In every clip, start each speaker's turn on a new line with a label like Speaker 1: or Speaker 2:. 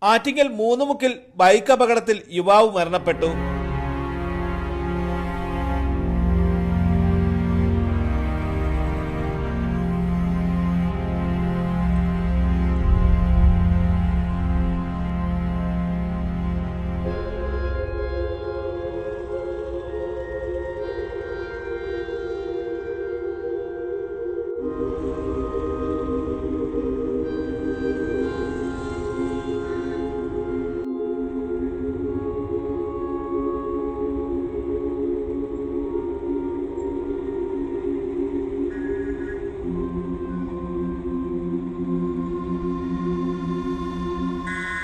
Speaker 1: Attingal മൂന്നുമുക്കിൽ bike അപകടത്തിൽ യുവാവ് മരണപ്പെട്ടു.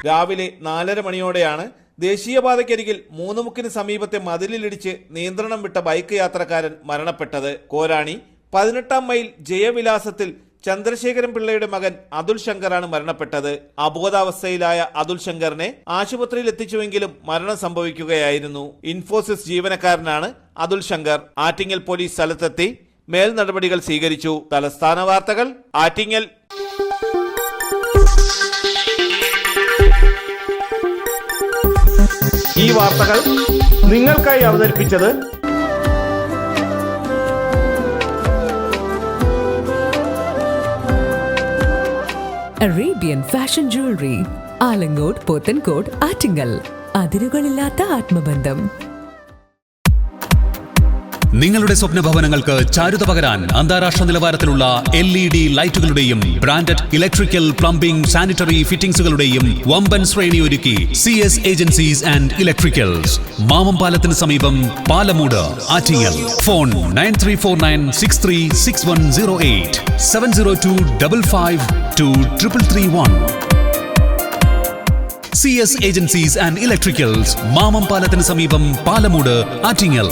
Speaker 1: രാവിലെ 4:30 മണിയോടെയാണ് ദേശീയപാതയ്ക്കരികിൽ മൂന്നുമുക്കിന് സമീപത്തെ മതിലിലിടിച്ച് നിയന്ത്രണം വിട്ട ബൈക്ക് യാത്രക്കാരൻ മരണപ്പെട്ടത്. കോരാണി 18-ാം മൈൽ ജയവിലാസത്തിൽ ചന്ദ്രശേഖരൻ പിള്ളയുടെ മകൻ അതുൽ ശങ്കറാണ് മരണപ്പെട്ടത്. അബോധാവസ്ഥയിലായ അതുൽ ശങ്കറിനെ ആശുപത്രിയിൽ എത്തിച്ചുവെങ്കിലും മരണം സംഭവിക്കുകയായിരുന്നു. ഇൻഫോസിസ് ജീവനക്കാരനാണ് അതുൽ ശങ്കർ. ആറ്റിങ്ങൽ പോലീസ് സ്ഥലത്തെത്തി മേൽ നടപടികൾ സ്വീകരിച്ചു. തലസ്ഥാന വാർത്തകൾ ആറ്റിങ്ങൽ. ഈ വാർത്തകൾ നിങ്ങൾക്കായി അവതരിപ്പിച്ചത്
Speaker 2: Arabian fashion jewellery, Alangode, Pothencode, Attingal. അതിരുകളില്ലാത്ത ആത്മബന്ധം.
Speaker 3: നിങ്ങളുടെ സ്വപ്ന ഭവനങ്ങൾക്ക് ചാരുത പകരാൻ അന്താരാഷ്ട്ര നിലവാരത്തിലുള്ള LED ലൈറ്റുകളുടെയും ബ്രാൻഡഡ് ഇലക്ട്രിക്കൽ, പ്ലംബിംഗ്, സാനിറ്ററി ഫിറ്റിംഗ്സുകളുടെയും വമ്പൻ ശ്രേണി ഒരുക്കി CS agencies and electricals. Mamam പാലത്തിന് സമീപം, Palamood, Attingal. Phone 9349636108 702552331. CS agencies and electricals, Mamam പാലത്തിന് സമീപം, പാലമൂട്, ആറ്റിങ്ങൽ.